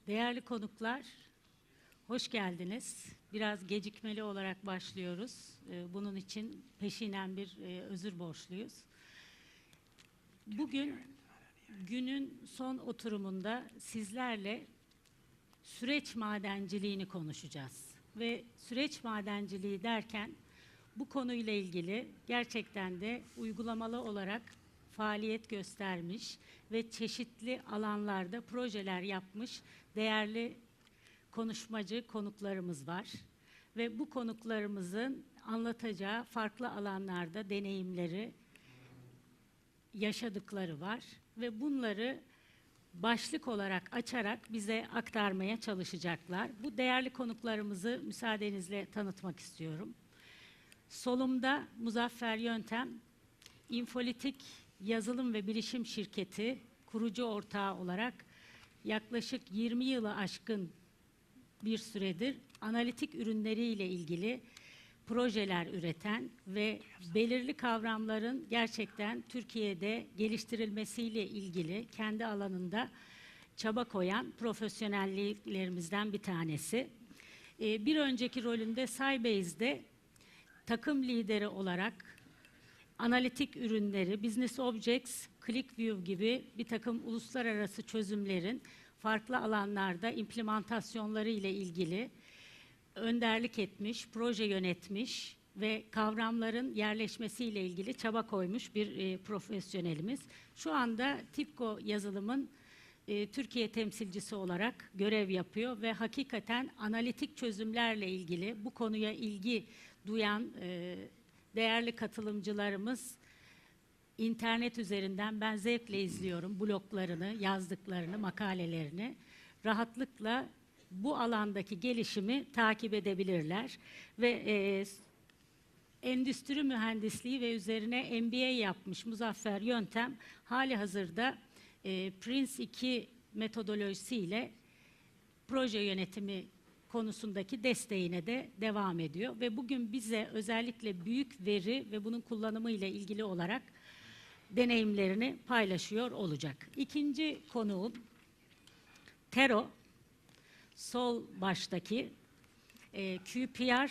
Değerli konuklar, hoş geldiniz. Biraz gecikmeli olarak başlıyoruz. Bunun için peşinen bir özür borçluyuz. Bugün günün son oturumunda sizlerle süreç madenciliğini konuşacağız. Ve süreç madenciliği derken bu konuyla ilgili gerçekten de uygulamalı olarak faaliyet göstermiş ve çeşitli alanlarda projeler yapmış değerli konuşmacı konuklarımız var. Ve bu konuklarımızın anlatacağı farklı alanlarda deneyimleri, yaşadıkları var. Ve bunları başlık olarak açarak bize aktarmaya çalışacaklar. Bu değerli konuklarımızı müsaadenizle tanıtmak istiyorum. Solumda Muzaffer Yöntem, İnfolitik Yazılım ve Bilişim Şirketi kurucu ortağı olarak yaklaşık 20 yılı aşkın bir süredir analitik ürünleriyle ilgili projeler üreten ve belirli kavramların gerçekten Türkiye'de geliştirilmesiyle ilgili kendi alanında çaba koyan profesyonellerimizden bir tanesi. Bir önceki rolünde Sybase'de takım lideri olarak analitik ürünleri, Business Objects, ClickView gibi bir takım uluslararası çözümlerin farklı alanlarda implementasyonları ile ilgili önderlik etmiş, proje yönetmiş ve kavramların yerleşmesiyle ilgili çaba koymuş bir profesyonelimiz. Şu anda TİPCO yazılımın Türkiye temsilcisi olarak görev yapıyor ve hakikaten analitik çözümlerle ilgili bu konuya ilgi duyan değerli katılımcılarımız internet üzerinden ben zevkle izliyorum bloglarını, yazdıklarını, makalelerini. Rahatlıkla bu alandaki gelişimi takip edebilirler ve endüstri mühendisliği ve üzerine MBA yapmış Muzaffer Yöntem hali hazırda Prince 2 metodolojisiyle proje yönetimi konusundaki desteğine de devam ediyor ve bugün bize özellikle büyük veri ve bunun kullanımı ile ilgili olarak deneyimlerini paylaşıyor olacak. İkinci konuğum Tero, sol baştaki QPR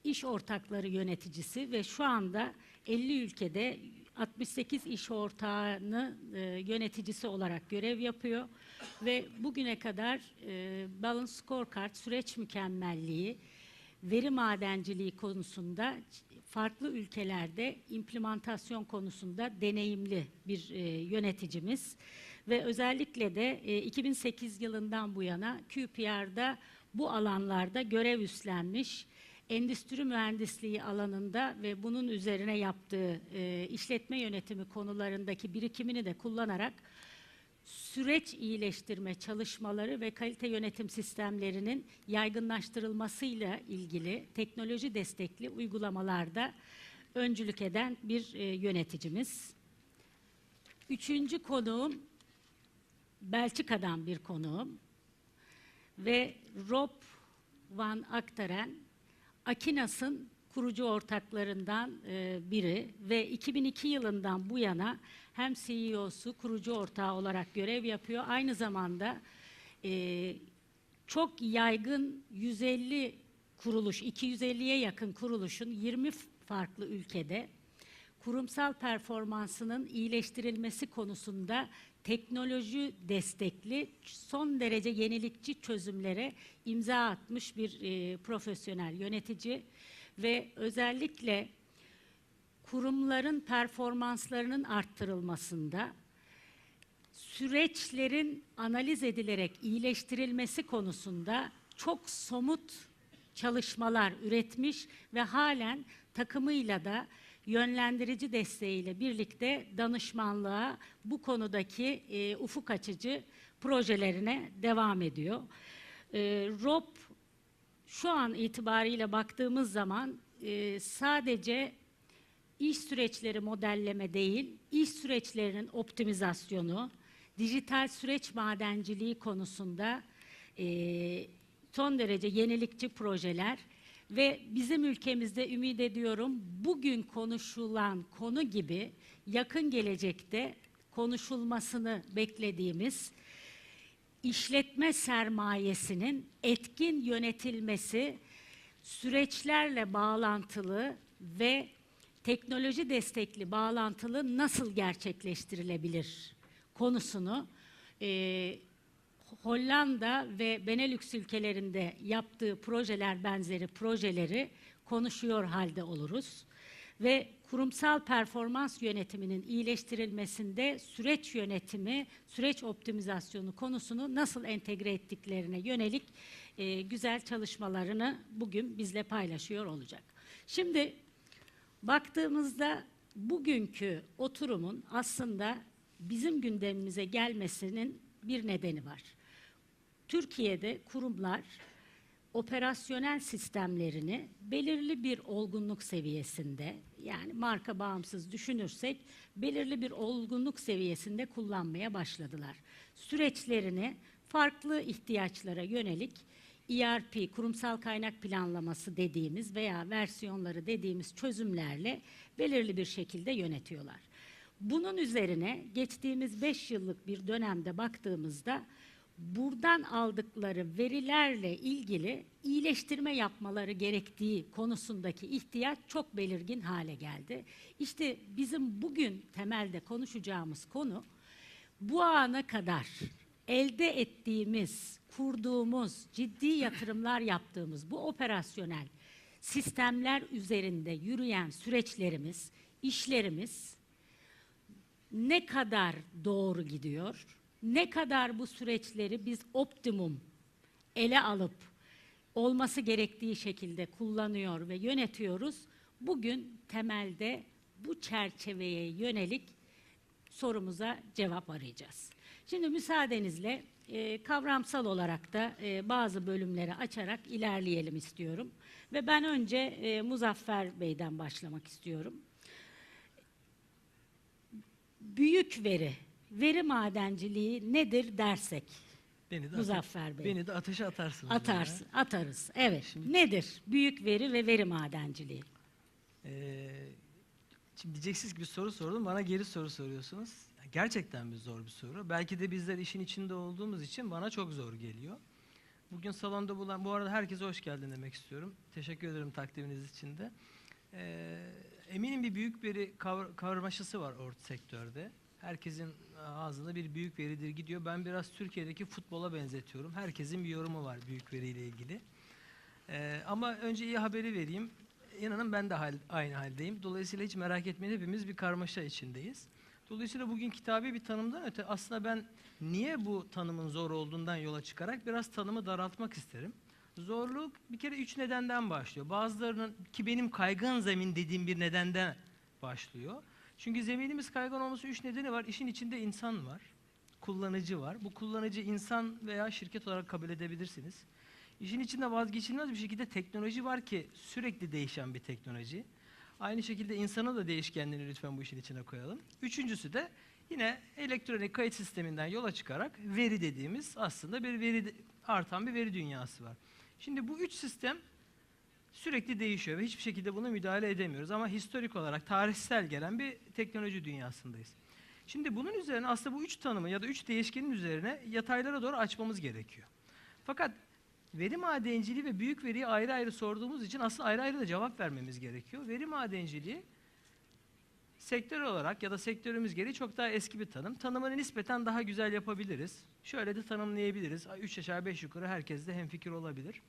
iş ortakları yöneticisi ve şu anda 50 ülkede 68 iş ortağını yöneticisi olarak görev yapıyor ve bugüne kadar Balance Scorecard, süreç mükemmelliği, veri madenciliği konusunda farklı ülkelerde implementasyon konusunda deneyimli bir yöneticimiz ve özellikle de 2008 yılından bu yana QPR'da bu alanlarda görev üstlenmiş, endüstri mühendisliği alanında ve bunun üzerine yaptığı işletme yönetimi konularındaki birikimini de kullanarak süreç iyileştirme çalışmaları ve kalite yönetim sistemlerinin yaygınlaştırılmasıyla ilgili teknoloji destekli uygulamalarda öncülük eden bir yöneticimiz. Üçüncü konuğum Belçika'dan bir konuğum ve Rob van Achteren, Akinas'ın kurucu ortaklarından biri ve 2002 yılından bu yana hem CEO'su, kurucu ortağı olarak görev yapıyor. Aynı zamanda çok yaygın 150 kuruluş, 250'ye yakın kuruluşun 20 farklı ülkede kurumsal performansının iyileştirilmesi konusunda teknoloji destekli, son derece yenilikçi çözümlere imza atmış bir profesyonel yönetici ve özellikle kurumların performanslarının arttırılmasında, süreçlerin analiz edilerek iyileştirilmesi konusunda çok somut çalışmalar üretmiş ve halen takımıyla da yönlendirici desteğiyle birlikte danışmanlığa bu konudaki ufuk açıcı projelerine devam ediyor. Rob şu an itibariyle baktığımız zaman sadece iş süreçleri modelleme değil, iş süreçlerinin optimizasyonu, dijital süreç madenciliği konusunda son derece yenilikçi projeler ve bizim ülkemizde ümit ediyorum bugün konuşulan konu gibi yakın gelecekte konuşulmasını beklediğimiz işletme sermayesinin etkin yönetilmesi, süreçlerle bağlantılı ve teknoloji destekli bağlantılı nasıl gerçekleştirilebilir konusunu Hollanda ve Benelux ülkelerinde yaptığı projeler benzeri projeleri konuşuyor halde oluruz. Ve kurumsal performans yönetiminin iyileştirilmesinde süreç yönetimi, süreç optimizasyonu konusunu nasıl entegre ettiklerine yönelik güzel çalışmalarını bugün bizle paylaşıyor olacak. Şimdi baktığımızda bugünkü oturumun aslında bizim gündemimize gelmesinin bir nedeni var. Türkiye'de kurumlar operasyonel sistemlerini belirli bir olgunluk seviyesinde, yani marka bağımsız düşünürsek belirli bir olgunluk seviyesinde kullanmaya başladılar. Süreçlerini farklı ihtiyaçlara yönelik ERP, kurumsal kaynak planlaması dediğimiz veya versiyonları dediğimiz çözümlerle belirli bir şekilde yönetiyorlar. Bunun üzerine geçtiğimiz 5 yıllık bir dönemde baktığımızda buradan aldıkları verilerle ilgili iyileştirme yapmaları gerektiği konusundaki ihtiyaç çok belirgin hale geldi. İşte bizim bugün temelde konuşacağımız konu bu ana kadar elde ettiğimiz, kurduğumuz, ciddi yatırımlar yaptığımız bu operasyonel sistemler üzerinde yürüyen süreçlerimiz, işlerimiz ne kadar doğru gidiyor? Ne kadar bu süreçleri biz optimum ele alıp olması gerektiği şekilde kullanıyor ve yönetiyoruz? Bugün temelde bu çerçeveye yönelik sorumuza cevap arayacağız. Şimdi müsaadenizle kavramsal olarak da bazı bölümleri açarak ilerleyelim istiyorum. Ve ben önce Muzaffer Bey'den başlamak istiyorum. Büyük veri madenciliği nedir dersek, Muzaffer Bey. Beni de ateşe atarsınız. Atarız. Evet. Şimdi, nedir büyük veri ve veri madenciliği? Şimdi diyeceksiniz ki bir soru sordum, bana geri soru soruyorsunuz. Gerçekten zor bir soru. Belki de bizler işin içinde olduğumuz için bana çok zor geliyor. Bugün salonda bulunan, bu arada herkese hoş geldin demek istiyorum. Teşekkür ederim takdiminiz için de. Eminim bir büyük veri karmaşası var orta sektörde. Herkesin ağzında bir büyük veridir gidiyor. Ben biraz Türkiye'deki futbola benzetiyorum. Herkesin bir yorumu var büyük veriyle ilgili. Ama önce iyi haberi vereyim. İnanın ben de aynı haldeyim. Dolayısıyla hiç merak etmeyin, hepimiz bir karmaşa içindeyiz. Dolayısıyla bugün kitabi bir tanımdan öte aslında ben niye bu tanımın zor olduğundan yola çıkarak biraz tanımı daraltmak isterim. Zorluk bir kere 3 nedenden başlıyor. Bazılarının ki benim kaygan zemin dediğim bir nedenden başlıyor. Çünkü zeminimiz kaygan olması 3 nedeni var. İşin içinde insan var, kullanıcı var. Bu kullanıcı insan veya şirket olarak kabul edebilirsiniz. İşin içinde vazgeçilmez bir şekilde teknoloji var ki sürekli değişen bir teknoloji. Aynı şekilde insanın da değişkenliğini lütfen bu işin içine koyalım. Üçüncüsü de yine elektronik kayıt sisteminden yola çıkarak veri dediğimiz aslında artan bir veri dünyası var. Şimdi bu üç sistem sürekli değişiyor ve hiçbir şekilde buna müdahale edemiyoruz. Ama historik olarak tarihsel gelen bir teknoloji dünyasındayız. Şimdi bunun üzerine aslında bu üç tanımı ya da üç değişkenin üzerine yataylara doğru açmamız gerekiyor. Fakat veri madenciliği ve büyük veriyi ayrı ayrı sorduğumuz için aslında ayrı ayrı da cevap vermemiz gerekiyor. Veri madenciliği sektör olarak ya da sektörümüz gereği çok daha eski bir tanım. Tanımını nispeten daha güzel yapabiliriz. Şöyle de tanımlayabiliriz. 3 aşağı 5 yukarı herkes de hemfikir olabilir.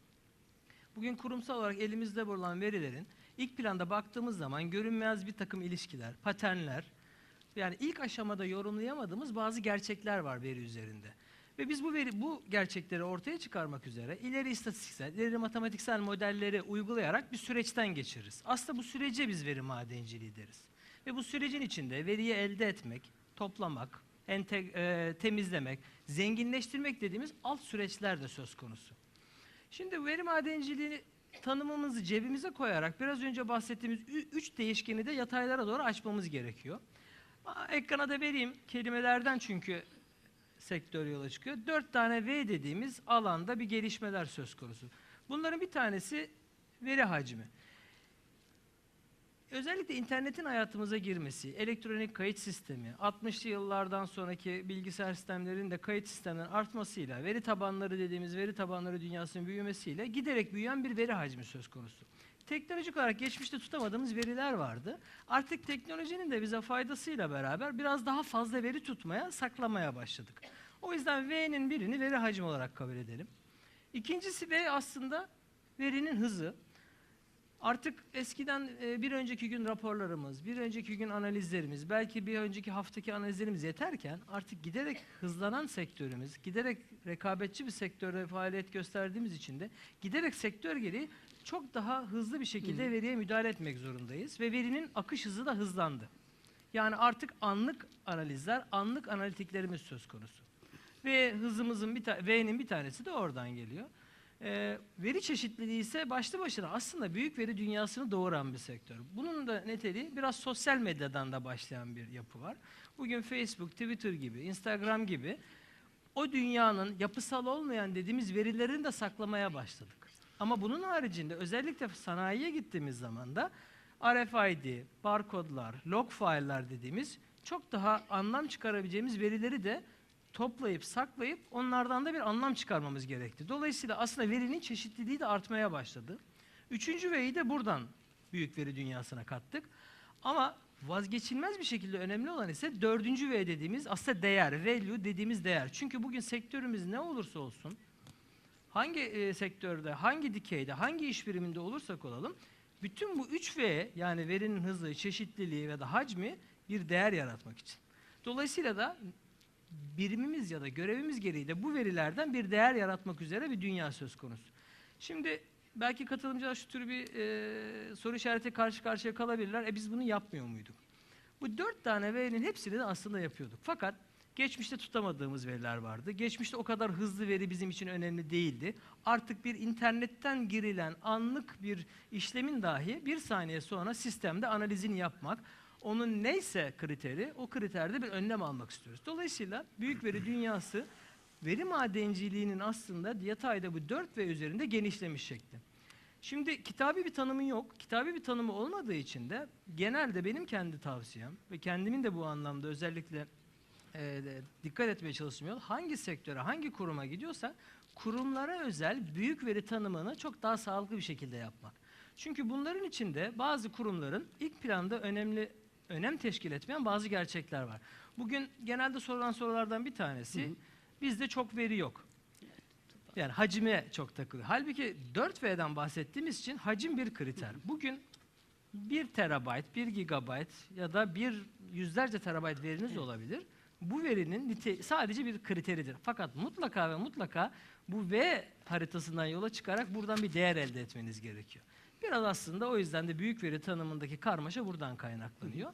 Bugün kurumsal olarak elimizde bulunan verilerin ilk planda baktığımız zaman görünmez bir takım ilişkiler, paternler, yani ilk aşamada yorumlayamadığımız bazı gerçekler var veri üzerinde. Ve biz bu gerçekleri ortaya çıkarmak üzere ileri istatistiksel, ileri matematiksel modelleri uygulayarak bir süreçten geçiririz. Aslında bu sürece biz veri madenciliği deriz. Ve bu sürecin içinde veriyi elde etmek, toplamak, temizlemek, zenginleştirmek dediğimiz alt süreçler de söz konusu. Şimdi veri madenciliği tanımımızı cebimize koyarak biraz önce bahsettiğimiz 3 değişkeni de yataylara doğru açmamız gerekiyor. Ekrana da vereyim kelimelerden çünkü sektör yola çıkıyor. 4 tane V dediğimiz alanda bir gelişmeler söz konusu. Bunların bir tanesi veri hacmi. özellikle internetin hayatımıza girmesi, elektronik kayıt sistemi, 60'lı yıllardan sonraki bilgisayar sistemlerinin de kayıt sistemlerinin artmasıyla, veri tabanları dediğimiz veri tabanları dünyasının büyümesiyle giderek büyüyen bir veri hacmi söz konusu. Teknolojik olarak geçmişte tutamadığımız veriler vardı. Artık teknolojinin de bize faydasıyla beraber biraz daha fazla veri tutmaya, saklamaya başladık. O yüzden V'nin birini veri hacmi olarak kabul edelim. İkincisi V aslında verinin hızı. Artık eskiden bir önceki gün raporlarımız, bir önceki gün analizlerimiz, belki bir önceki haftaki analizlerimiz yeterken artık giderek hızlanan sektörümüz, giderek rekabetçi bir sektörde faaliyet gösterdiğimiz için de giderek sektör gereği çok daha hızlı bir şekilde veriye müdahale etmek zorundayız ve verinin akış hızı da hızlandı. Yani artık anlık analizler, anlık analitiklerimiz söz konusu. Ve hızımızın V'nin bir tanesi de oradan geliyor. Veri çeşitliliği ise başlı başına aslında büyük veri dünyasını doğuran bir sektör. Bunun da niteliği biraz sosyal medyadan da başlayan bir yapı var. Bugün Facebook, Twitter gibi, Instagram gibi o dünyanın yapısal olmayan dediğimiz verilerini de saklamaya başladık. Ama bunun haricinde özellikle sanayiye gittiğimiz zaman da RFID, barkodlar, log file'lar dediğimiz çok daha anlam çıkarabileceğimiz verileri de toplayıp, saklayıp onlardan da bir anlam çıkarmamız gerekti. Dolayısıyla aslında verinin çeşitliliği de artmaya başladı. Üçüncü V'yi de buradan büyük veri dünyasına kattık. Ama vazgeçilmez bir şekilde önemli olan ise dördüncü V dediğimiz aslında değer, value dediğimiz değer. Çünkü bugün sektörümüz ne olursa olsun, hangi sektörde, hangi dikeyde, hangi iş biriminde olursak olalım, bütün bu 3V yani verinin hızı, çeşitliliği ve de hacmi bir değer yaratmak için. Dolayısıyla da birimimiz ya da görevimiz gereği de bu verilerden bir değer yaratmak üzere bir dünya söz konusu. Şimdi belki katılımcılar şu tür bir soru işareti karşı karşıya kalabilirler. Biz bunu yapmıyor muyduk? Bu 4 tane verinin hepsini de aslında yapıyorduk. Fakat geçmişte tutamadığımız veriler vardı. Geçmişte o kadar hızlı veri bizim için önemli değildi. Artık bir internetten girilen anlık bir işlemin dahi bir saniye sonra sistemde analizini yapmak, onun neyse kriteri, o kriterde bir önlem almak istiyoruz. Dolayısıyla büyük veri dünyası, veri madenciliğinin aslında Dijital'de bu 4 V üzerinde genişlemiş şekli. Şimdi kitabi bir tanımı yok. Kitabi bir tanımı olmadığı için de genelde benim kendi tavsiyem ve kendimin de bu anlamda özellikle dikkat etmeye çalıştığım yol, hangi sektöre, hangi kuruma gidiyorsa kurumlara özel büyük veri tanımını çok daha sağlıklı bir şekilde yapmak. Çünkü bunların içinde bazı kurumların ilk planda önem teşkil etmeyen bazı gerçekler var. Bugün genelde sorulan sorulardan bir tanesi, bizde çok veri yok. Yani hacime çok takılıyor. Halbuki 4V'den bahsettiğimiz için hacim bir kriter. Bugün 1 terabayt, 1 gigabayt ya da yüzlerce terabayt veriniz olabilir. Bu verinin sadece bir kriteridir. Fakat mutlaka ve mutlaka bu V haritasından yola çıkarak buradan bir değer elde etmeniz gerekiyor. Biraz aslında o yüzden de büyük veri tanımındaki karmaşa buradan kaynaklanıyor.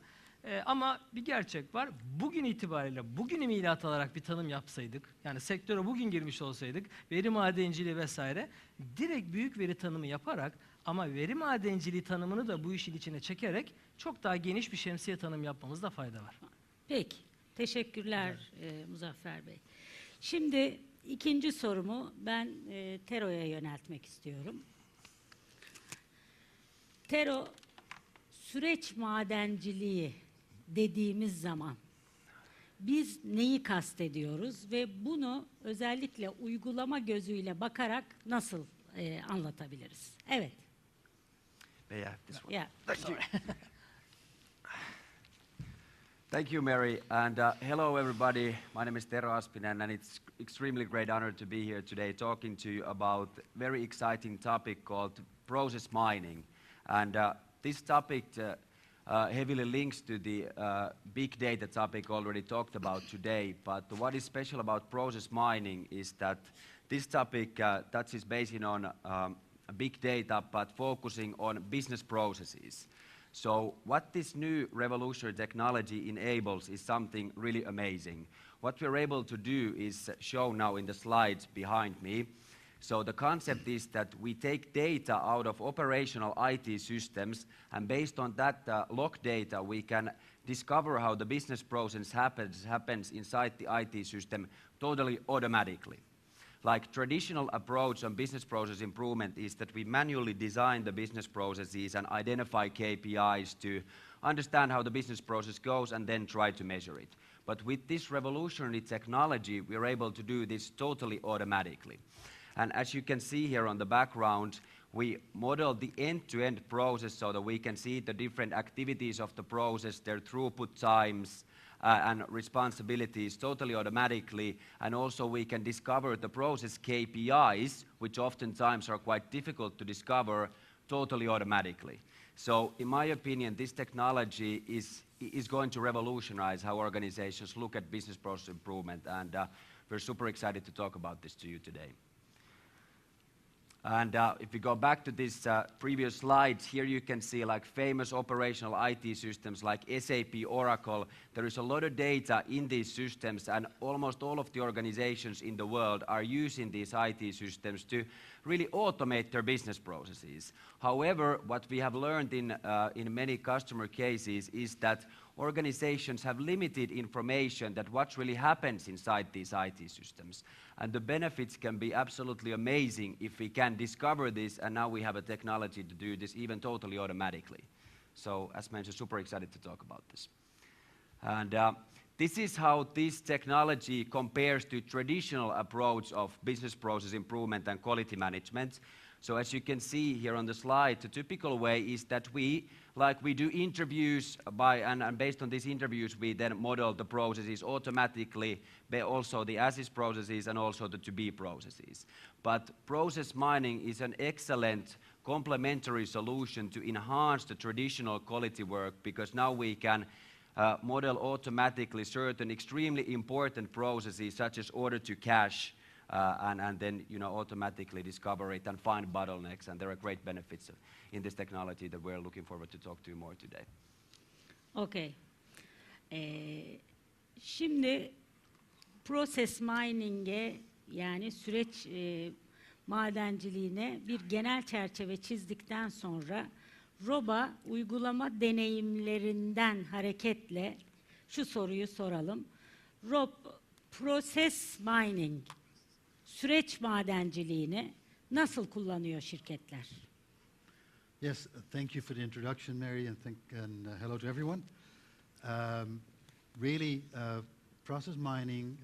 Ama bir gerçek var. Bugün itibariyle, bugün milat alarak bir tanım yapsaydık, yani sektöre bugün girmiş olsaydık, veri madenciliği vesaire, direkt büyük veri tanımı yaparak ama veri madenciliği tanımını da bu işin içine çekerek çok daha geniş bir şemsiye tanım yapmamızda fayda var. Peki, teşekkürler Muzaffer Bey. Şimdi ikinci sorumu ben Tero'ya yöneltmek istiyorum. Tero, süreç madenciliği dediğimiz zaman biz neyi kastediyoruz ve bunu özellikle uygulama gözüyle bakarak nasıl anlatabiliriz? Evet. May I have this one? Yeah. Thank you. Thank you, Mary, and hello, everybody. My name is Tero Aspinen, and it's extremely great honor to be here today talking to you about a very exciting topic called process mining. And this topic heavily links to the big data topic already talked about today. But what is special about process mining is that this topic touches basing on big data, but focusing on business processes. So what this new revolutionary technology enables is something really amazing. What we're able to do is shown now in the slides behind me. So the concept is that we take data out of operational IT systems, and based on that log data, we can discover how the business process happens inside the IT system totally automatically. like traditional approach on business process improvement is that we manually design the business processes and identify KPIs to understand how the business process goes and then try to measure it. But with this revolutionary technology, we're able to do this totally automatically. And as you can see here on the background, we model the end-to-end process so that we can see the different activities of the process, their throughput times, and responsibilities totally automatically, and also we can discover the process KPIs, which oftentimes are quite difficult to discover, totally automatically. So in my opinion, this technology is going to revolutionize how organizations look at business process improvement, and we're super excited to talk about this to you today. And if we go back to this previous slides, here you can see like famous operational IT systems like SAP, Oracle. There is a lot of data in these systems, and almost all of the organizations in the world are using these IT systems to really automate their business processes. However, what we have learned in many customer cases is that organizations have limited information that what really happens inside these IT systems. And the benefits can be absolutely amazing if we can discover this, and now we have a technology to do this even totally automatically. So as mentioned, super excited to talk about this. And this is how this technology compares to traditional approach of business process improvement and quality management. So as you can see here on the slide, the typical way is that we do interviews and based on these interviews, we then model the processes automatically, also the as-is processes and also the to-be processes. But process mining is an excellent complementary solution to enhance the traditional quality work, because now we can model automatically certain extremely important processes such as order to cash, and then automatically discover it and find bottlenecks, and there are great benefits in this technology that we're looking forward to talk to you more today. Okay. Şimdi process mining'e, yani süreç madenciliğine bir genel çerçeve çizdikten sonra ROB'a uygulama deneyimlerinden hareketle şu soruyu soralım. ROB process mining, süreç madenciliğini nasıl kullanıyor şirketler? Yes, thank you for the introduction, Mary, and hello to everyone. Really, process mining,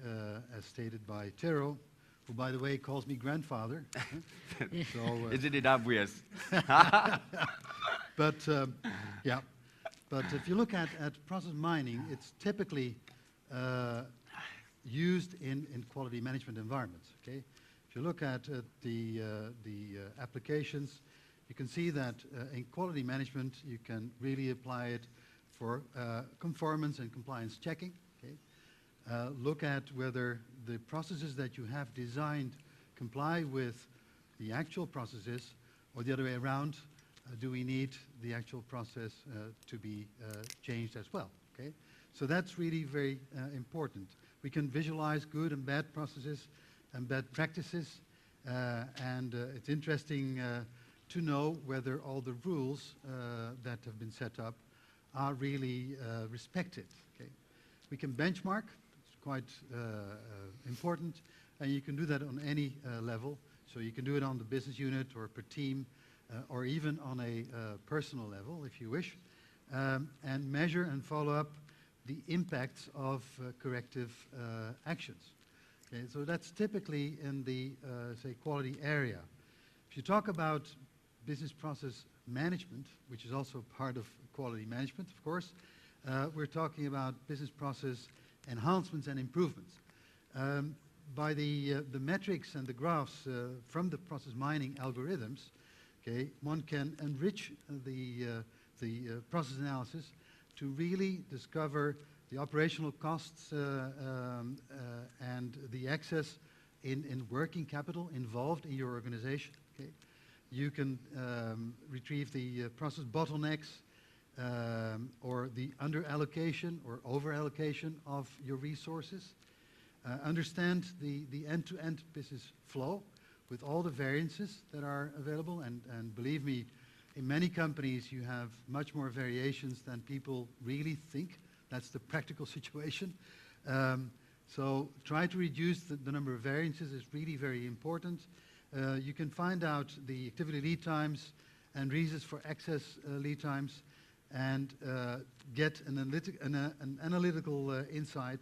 as stated by Tero, who, by the way, calls me grandfather. Isn't it obvious? But yeah, but if you look at process mining, it's typically used in quality management environments. Okay, if you look at the applications, you can see that in quality management you can really apply it for conformance and compliance checking. Okay, look at whether the processes that you have designed comply with the actual processes, or the other way around. Do we need the actual process to be changed as well? Okay, so that's really very important. We can visualize good and bad processes and bad practices, and it's interesting to know whether all the rules that have been set up are really respected. Okay, we can benchmark. It's quite important, and you can do that on any level. So you can do it on the business unit or per team, or even on a personal level, if you wish, and measure and follow up the impacts of corrective actions. Okay, so that's typically in the, say, quality area. If you talk about business process management, which is also part of quality management, of course, we're talking about business process enhancements and improvements. By the metrics and the graphs from the process mining algorithms, okay, one can enrich the process analysis to really discover the operational costs and the excess in working capital involved in your organization. Okay, you can retrieve the process bottlenecks or the under-allocation or over-allocation of your resources. Understand the end-to-end business flow with all the variances that are available, and believe me, in many companies you have much more variations than people really think. That's the practical situation. So try to reduce the number of variances is really very important. You can find out the activity lead times and reasons for excess lead times, and get an analytical insight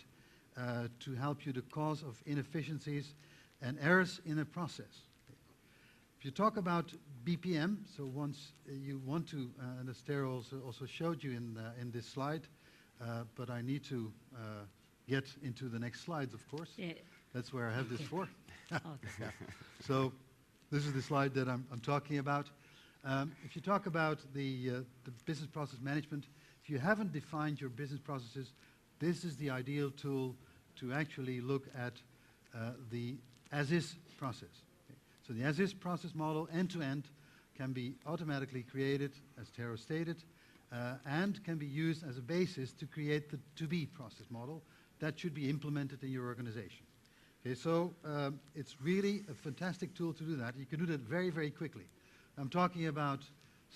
to help you the cause of inefficiencies and errors in a process. If you talk about BPM, so once you want to, and as Tero also showed you in this slide, but I need to get into the next slides, of course. Yeah. That's where I have this for. Okay. So this is the slide that I'm talking about. If you talk about the business process management, if you haven't defined your business processes, this is the ideal tool to actually look at the as-is process. Okay. So the as-is process model, end-to-end, can be automatically created, as Tero stated, and can be used as a basis to create the to-be process model that should be implemented in your organization. Okay, so it's really a fantastic tool to do that. You can do that very, very quickly. I'm talking about,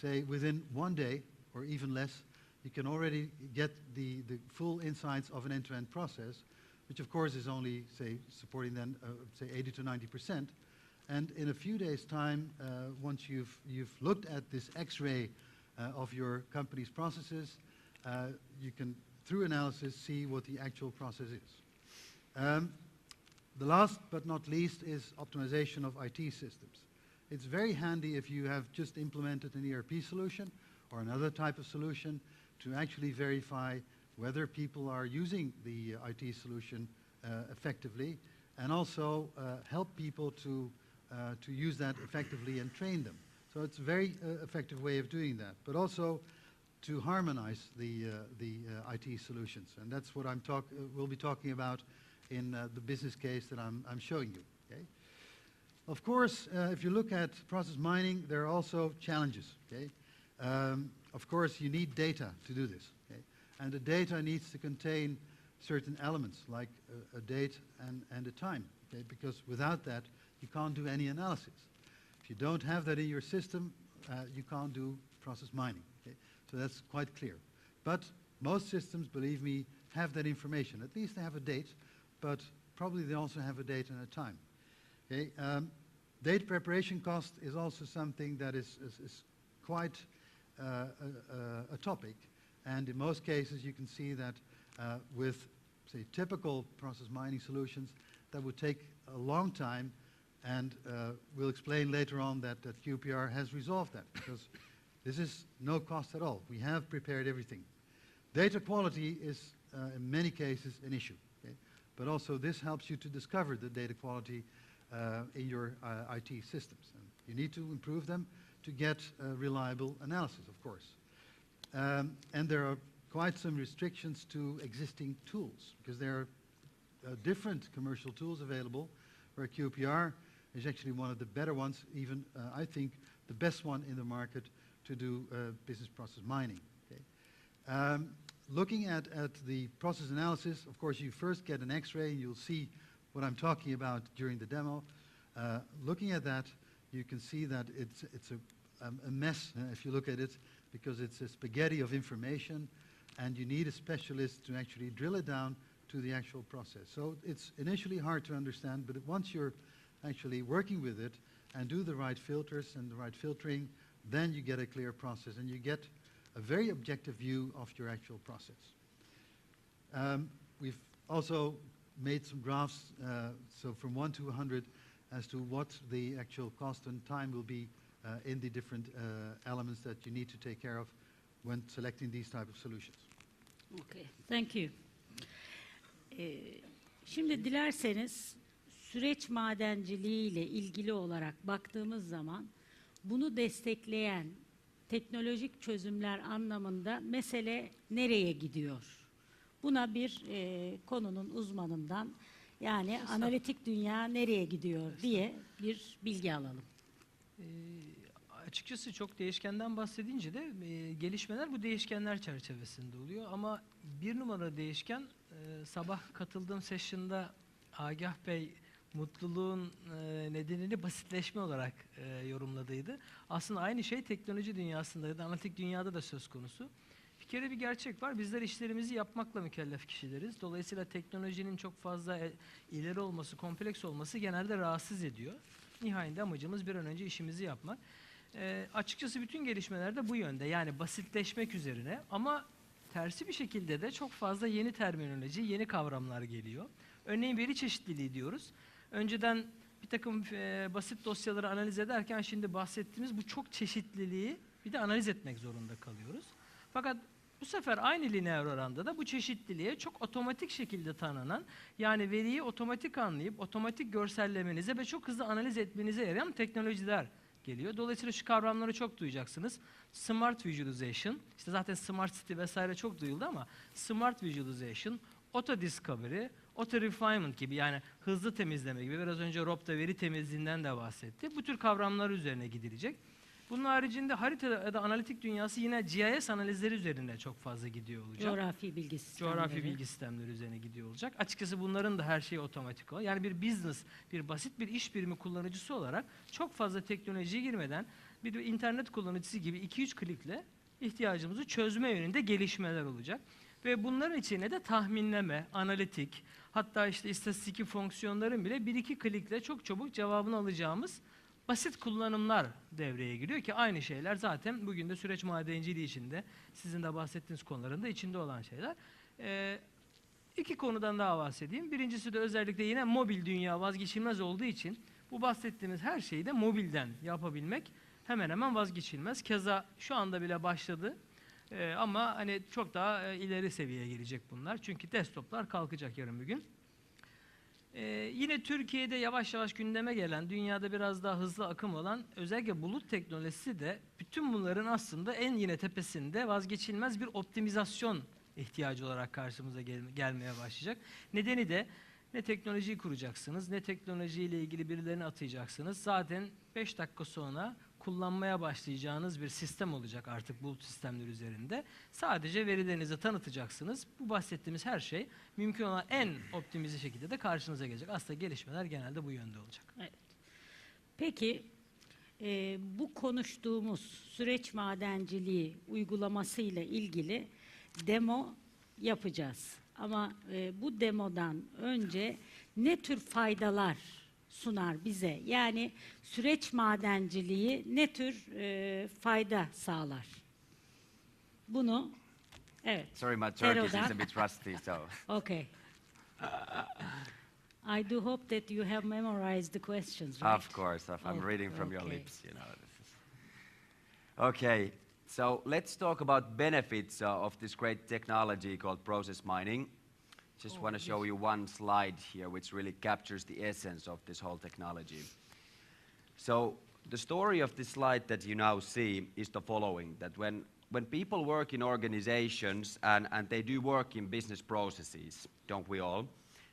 say, within 1 day or even less, you can already get the full insights of an end-to-end process, which of course is only, say, supporting then, say, 80 to 90%. And in a few days' time, once you've looked at this X-ray of your company's processes, you can, through analysis, see what the actual process is. The last but not least is optimization of IT systems. It's very handy if you have just implemented an ERP solution or another type of solution to actually verify whether people are using the IT solution effectively, and also help people to use that effectively and train them. So it's a very effective way of doing that, but also to harmonize the IT solutions. And that's what we'll be talking about in the business case that I'm showing you. Okay? Of course, if you look at process mining, there are also challenges. Okay? Of course, you need data to do this. Okay? And the data needs to contain certain elements, like a date and a time. Okay? Because without that, you can't do any analysis. If you don't have that in your system, you can't do process mining. Okay? So that's quite clear. But most systems, believe me, have that information. At least they have a date, but probably they also have a date and a time. Okay? Data preparation cost is also something that is quite a topic. And in most cases, you can see that with, say, typical process mining solutions, that would take a long time. And we'll explain later on that QPR has resolved that, because this is no cost at all. We have prepared everything. Data quality is, in many cases, an issue. Okay? But also this helps you to discover the data quality in your IT systems. And you need to improve them to get reliable analysis, of course. And there are quite some restrictions to existing tools, because there are different commercial tools available, where QPR is actually one of the better ones, even I think the best one in the market to do business process mining. Okay? Looking at the process analysis, of course, you first get an X-ray, and you'll see what I'm talking about during the demo. Looking at that, you can see that it's a mess if you look at it, because it's a spaghetti of information, and you need a specialist to actually drill it down to the actual process. So it's initially hard to understand, but once you're actually working with it and do the right filters and the right filtering, then you get a clear process, and you get a very objective view of your actual process. We've also made some graphs, so from 1 to 100, as to what the actual cost and time will be in the different elements that you need to take care of when selecting these type of solutions. Okay, thank you. Şimdi dilerseniz süreç madenciliği ile ilgili olarak baktığımız zaman bunu destekleyen teknolojik çözümler anlamında mesele nereye gidiyor? Buna bir konunun uzmanından, yani analitik dünya nereye gidiyor diye bir bilgi alalım. Açıkçası çok değişkenden bahsedince de gelişmeler bu değişkenler çerçevesinde oluyor. Ama bir numara değişken, sabah katıldığım session'da Agah Bey mutluluğun nedenini basitleşme olarak yorumladıydı. Aslında aynı şey teknoloji dünyasında ya da analitik dünyada da söz konusu. Bir kere bir gerçek var. Bizler işlerimizi yapmakla mükellef kişileriz. Dolayısıyla teknolojinin çok fazla ileri olması, kompleks olması genelde rahatsız ediyor. Nihayetinde amacımız bir an önce işimizi yapmak. Açıkçası bütün gelişmeler de bu yönde. Yani basitleşmek üzerine ama tersi bir şekilde de çok fazla yeni terminoloji, yeni kavramlar geliyor. Örneğin veri çeşitliliği diyoruz. Önceden bir takım basit dosyaları analiz ederken şimdi bahsettiğimiz bu çok çeşitliliği bir de analiz etmek zorunda kalıyoruz. Fakat bu sefer aynı lineer oranda da bu çeşitliliğe çok otomatik şekilde tanınan, yani veriyi otomatik anlayıp otomatik görsellemenize ve çok hızlı analiz etmenize yarayan teknolojiler geliyor. Dolayısıyla şu kavramları çok duyacaksınız. Smart Visualization, işte zaten Smart City vesaire çok duyuldu ama Smart Visualization, Auto Discovery, Auto Refinement gibi, yani hızlı temizleme gibi, biraz önce Rob da veri temizliğinden de bahsetti. Bu tür kavramlar üzerine gidilecek. Bunun haricinde harita ya da analitik dünyası yine GIS analizleri üzerinde çok fazla gidiyor olacak. Coğrafi bilgi sistemleri. Coğrafi bilgi sistemleri üzerine gidiyor olacak. Açıkçası bunların da her şeyi otomatik olan. Yani bir business, bir basit bir iş birimi kullanıcısı olarak çok fazla teknolojiye girmeden bir internet kullanıcısı gibi 2-3 klikle ihtiyacımızı çözme yönünde gelişmeler olacak. Ve bunların içine de tahminleme, analitik, hatta işte istatistik fonksiyonların bile 1-2 klikle çok çabuk cevabını alacağımız basit kullanımlar devreye giriyor ki aynı şeyler zaten bugün de süreç madenciliği içinde, sizin de bahsettiğiniz konuların da içinde olan şeyler. İki konudan daha bahsedeyim. Birincisi de özellikle yine mobil dünya vazgeçilmez olduğu için bu bahsettiğimiz her şeyi de mobilden yapabilmek hemen hemen vazgeçilmez. Keza şu anda bile başladı. Ama hani çok daha ileri seviyeye gelecek bunlar. Çünkü desktoplar kalkacak yarın bir gün. Yine Türkiye'de yavaş yavaş gündeme gelen, dünyada biraz daha hızlı akım olan özellikle bulut teknolojisi de bütün bunların aslında en yine tepesinde vazgeçilmez bir optimizasyon ihtiyacı olarak karşımıza gelmeye başlayacak. Nedeni de ne teknolojiyi kuracaksınız, ne teknolojiyle ilgili birilerini atayacaksınız. Zaten 5 dakika sonra kullanmaya başlayacağınız bir sistem olacak artık bulut sistemleri üzerinde. Sadece verilerinizi tanıtacaksınız. Bu bahsettiğimiz her şey mümkün olan en optimize şekilde de karşınıza gelecek. Aslında gelişmeler genelde bu yönde olacak. Evet. Peki bu konuştuğumuz süreç madenciliği uygulamasıyla ilgili demo yapacağız. Ama bu demodan önce ne tür faydalar sunar bize? Yani süreç madenciliği ne tür fayda sağlar? Bunu, evet. Sorry, my Turkish is Tero'dan. a bit rusty, so. Okay. I do hope that you have memorized the questions, right? Of course, I'm reading from your Okay. lips, you know. Okay, so let's talk about benefits of this great technology called process mining. Just want to show you one slide here which really captures the essence of this whole technology. So the story of this slide that you now see is the following, that when people work in organizations and they do work in business processes, don't we all?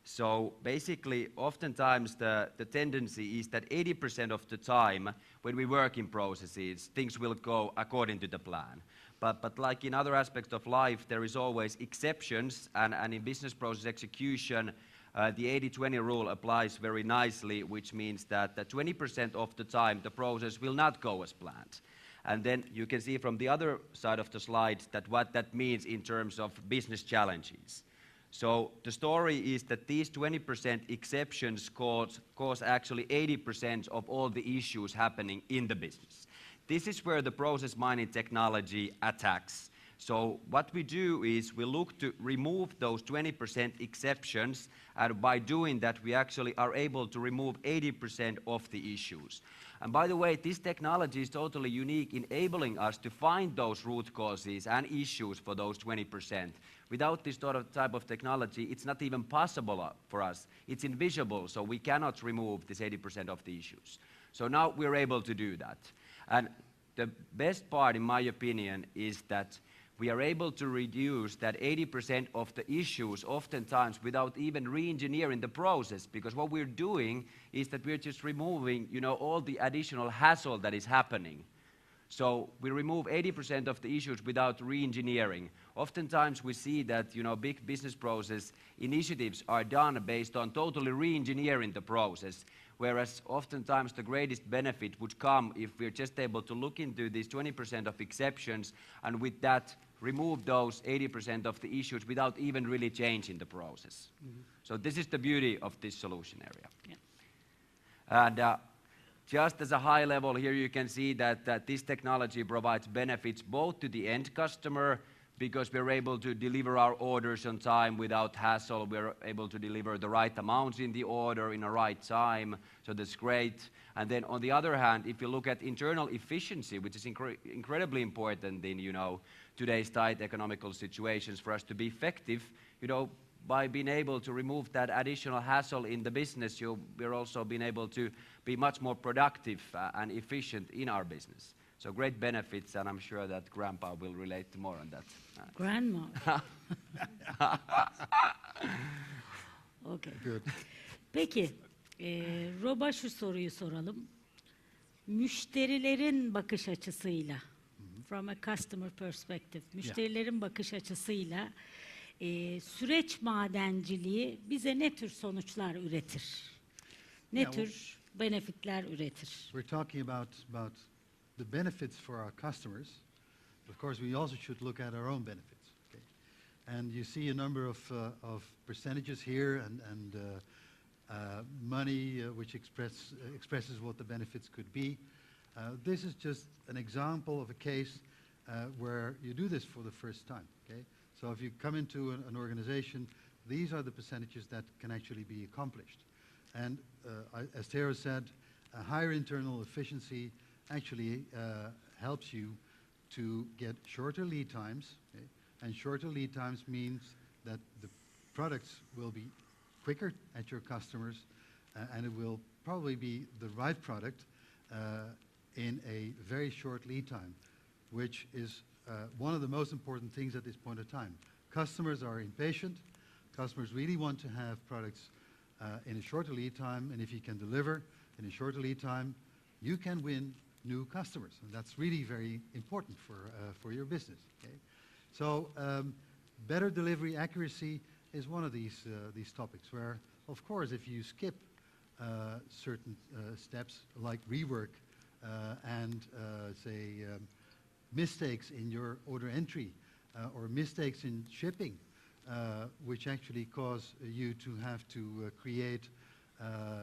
So basically, oftentimes the tendency is that 80% of the time when we work in processes, things will go according to the plan. But like in other aspects of life, there is always exceptions, and in business process execution, the 80-20 rule applies very nicely, which means that 20% of the time the process will not go as planned. And then you can see from the other side of the slide that what that means in terms of business challenges. So the story is that these 20% exceptions cause actually 80% of all the issues happening in the business. This is where the process mining technology attacks. So what we do is we look to remove those 20% exceptions, and by doing that we actually are able to remove 80% of the issues. And by the way, this technology is totally unique, enabling us to find those root causes and issues for those 20%. Without this type of technology, it's not even possible for us. It's invisible, so we cannot remove this 80% of the issues. So now we're able to do that. And the best part, in my opinion, is that we are able to reduce that 80% of the issues oftentimes without even re-engineering the process, because what we're doing is that we're just removing, all the additional hassle that is happening. So we remove 80% of the issues without re-engineering. Oftentimes we see that, big business process initiatives are done based on totally re-engineering the process, whereas oftentimes the greatest benefit would come if we're just able to look into these 20% of exceptions and with that remove those 80% of the issues without even really changing the process. So this is the beauty of this solution area. Yeah. And just as a high level here, you can see that this technology provides benefits both to the end customer, because we're able to deliver our orders on time without hassle. We're able to deliver the right amounts in the order in the right time, so that's great. And then on the other hand, if you look at internal efficiency, which is incredibly important in, you know, today's tight economical situations for us to be effective, you know, by being able to remove that additional hassle in the business, we're also being able to be much more productive and efficient in our business. So great benefits, and I'm sure that Grandpa will relate more on that. Grandma. Okay. Good. Peki, Rob'a şu soruyu soralım. Müşterilerin bakış açısıyla, from a customer perspective, müşterilerin bakış açısıyla süreç madenciliği bize ne tür sonuçlar üretir? Ne Yeah, tür benefitler üretir? We're talking about the benefits for our customers. Of course, we also should look at our own benefits. Okay? And you see a number of percentages here and money which expresses what the benefits could be. This is just an example of a case where you do this for the first time. Okay? So if you come into an organization, these are the percentages that can actually be accomplished. And as Tero said, a higher internal efficiency actually helps you to get shorter lead times, okay? And shorter lead times means that the products will be quicker at your customers, and it will probably be the right product in a very short lead time, which is one of the most important things at this point of time. Customers are impatient. Customers really want to have products in a shorter lead time, and if you can deliver in a shorter lead time, you can win new customers, and that's really very important for your business. Okay? So better delivery accuracy is one of these topics where, of course, if you skip certain steps like rework and say mistakes in your order entry or mistakes in shipping, which actually cause you to have to create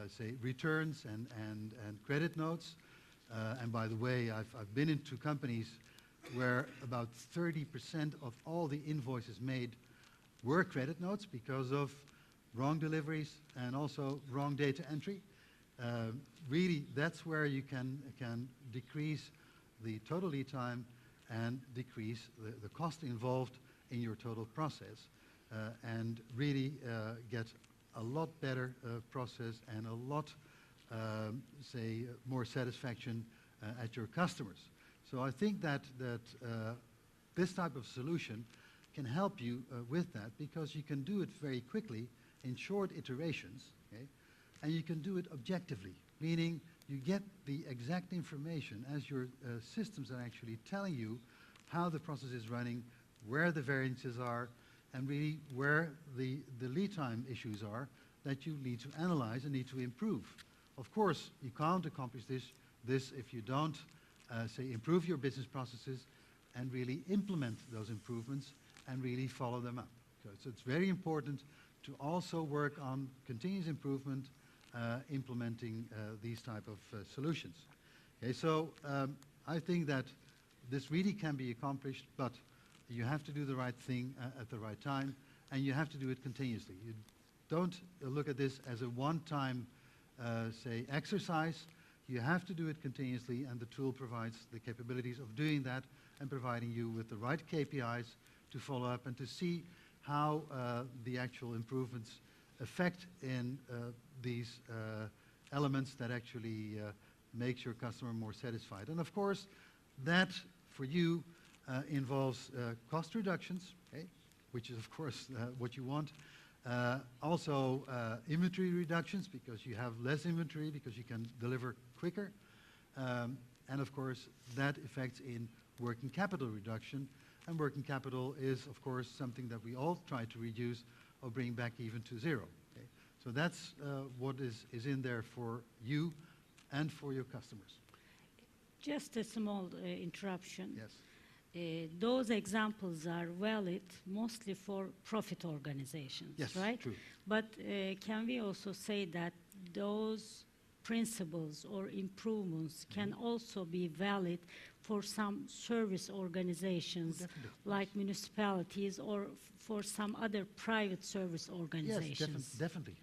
say returns and credit notes. And by the way, I've been into companies where about 30% of all the invoices made were credit notes because of wrong deliveries and also wrong data entry. Really, that's where you can decrease the total lead time and decrease the cost involved in your total process, and really get a lot better process and a lot say more satisfaction at your customers. So I think that this type of solution can help you with that, because you can do it very quickly in short iterations, okay? And you can do it objectively, meaning you get the exact information as your systems are actually telling you how the process is running, where the variances are, and really where the lead time issues are that you need to analyze and need to improve. Of course, you can't accomplish this if you don't, say, improve your business processes and really implement those improvements and really follow them up. So it's very important to also work on continuous improvement, implementing these type of solutions. Okay, so I think that this really can be accomplished, but you have to do the right thing at the right time, and you have to do it continuously. You don't look at this as a one-time say exercise. You have to do it continuously, and the tool provides the capabilities of doing that and providing you with the right KPIs to follow up and to see how the actual improvements affect in these elements that actually makes your customer more satisfied. And of course, that for you involves cost reductions, okay, which is of course what you want. Also inventory reductions, because you have less inventory, because you can deliver quicker. And of course, that affects in working capital reduction. And working capital is, of course, something that we all try to reduce or bring back even to zero. Okay? So that's what is in there for you and for your customers. Just a small interruption. Yes. Those examples are valid mostly for profit organizations, Yes, right? true. But can we also say that those principles or improvements can also be valid for some service organizations Definitely, like municipalities or for some other private service Yes, organizations? definitely.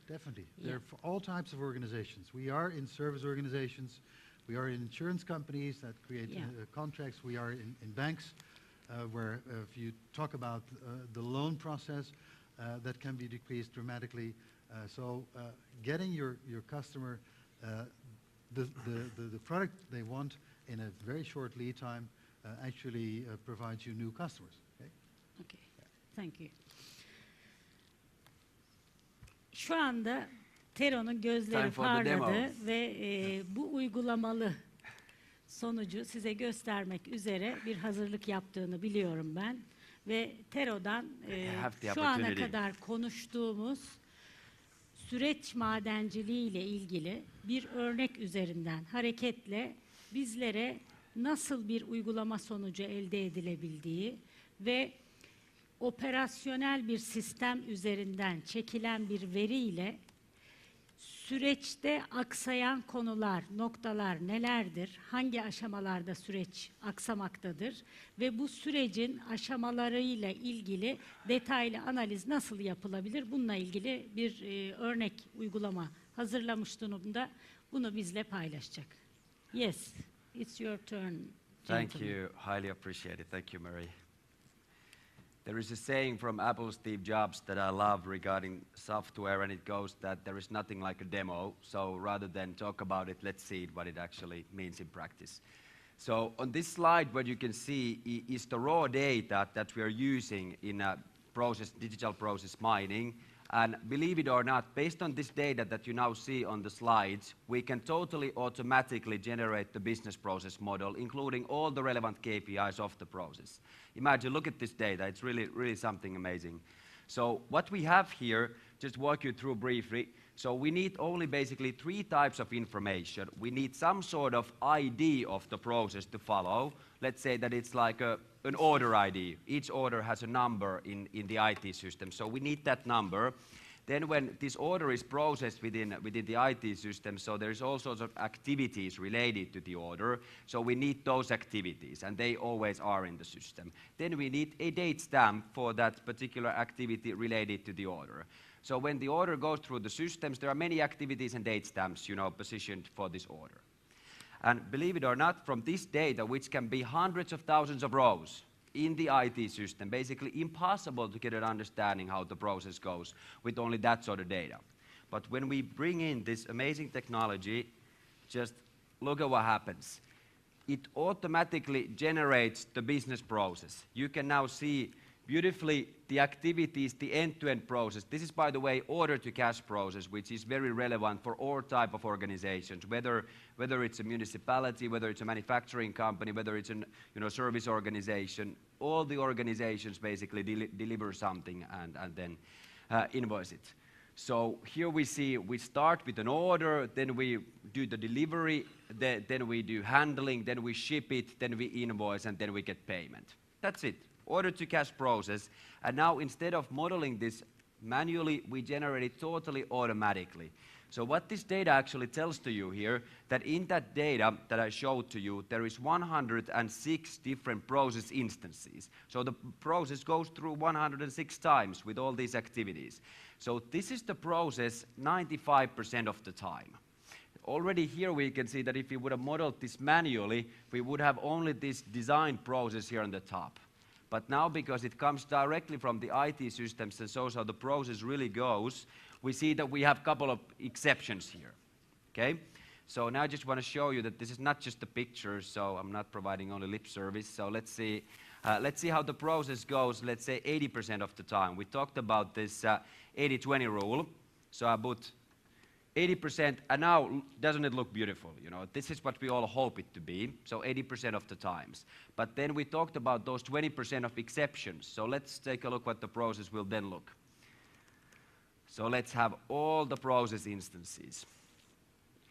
Yeah. They're for all types of organizations. We are in service organizations. We are in insurance companies that create Yeah. contracts. We are in banks where if you talk about the loan process, that can be decreased dramatically. So getting your customer the product they want in a very short lead time actually provides you new customers. Okay? Okay, thank you. Şu anda Tero'nun gözleri Time for the demo. parladı ve bu uygulamalı sonucu size göstermek üzere bir hazırlık yaptığını biliyorum ben. Ve Tero'dan have the şu ana opportunity. kadar konuştuğumuz süreç madenciliği ile ilgili bir örnek üzerinden hareketle bizlere nasıl bir uygulama sonucu elde edilebildiği ve operasyonel bir sistem üzerinden çekilen bir veriyle süreçte aksayan konular, noktalar nelerdir? Hangi aşamalarda süreç aksamaktadır? Ve bu sürecin aşamalarıyla ilgili detaylı analiz nasıl yapılabilir? Bununla ilgili bir örnek uygulama hazırlamış durumda. Bunu bizle paylaşacak. Yes, it's your turn. Thank gentlemen. you. Highly appreciated. Thank you, Mary. There is a saying from Apple Steve Jobs that I love regarding software, and it goes that there is nothing like a demo. So rather than talk about it, let's see what it actually means in practice. So on this slide, what you can see is the raw data that we are using in digital process mining. And believe it or not, based on this data that you now see on the slides, we can totally automatically generate the business process model, including all the relevant KPIs of the process. Imagine, look at this data. It's really something amazing. So what we have here, just walk you through briefly. So we need only basically 3 types of information. We need some sort of ID of the process to follow. Let's say that it's like an order ID. Each order has a number in the IT system. So we need that number. Then when this order is processed within the IT system, so there's all sorts of activities related to the order. So we need those activities, and they always are in the system. Then we need a date stamp for that particular activity related to the order. So when the order goes through the systems, there are many activities and date stamps, positioned for this order. And believe it or not, from this data, which can be hundreds of thousands of rows in the IT system, basically impossible to get an understanding how the process goes with only that sort of data. But when we bring in this amazing technology, just look at what happens. It automatically generates the business process. You can now see beautifully the activities, the end-to-end process. This is, by the way, order-to-cash process, which is very relevant for all type of organizations, whether it's a municipality, whether it's a manufacturing company, whether it's a service organization. All the organizations basically deliver something and then invoice it. So here we see we start with an order, then we do the delivery, then we do handling, then we ship it, then we invoice, and then we get payment. That's it. Order-to-cash process. And now instead of modeling this manually, we generate it totally automatically. So what this data actually tells to you here, that in that data that I showed to you, there is 106 different process instances. So the process goes through 106 times with all these activities. So this is the process 95% of the time. Already here we can see that if we would have modeled this manually, we would have only this design process here on the top. But now, because it comes directly from the IT systems and shows how the process really goes, we see that we have a couple of exceptions here. Okay? So now I just want to show you that this is not just a picture, so I'm not providing only lip service. So let's see how the process goes, let's say 80% of the time. We talked about this 80-20 rule. So I put 80%, and now doesn't it look beautiful? This is what we all hope it to be, so 80% of the times. But then we talked about those 20% of exceptions. So let's take a look what the process will then look. So let's have all the process instances.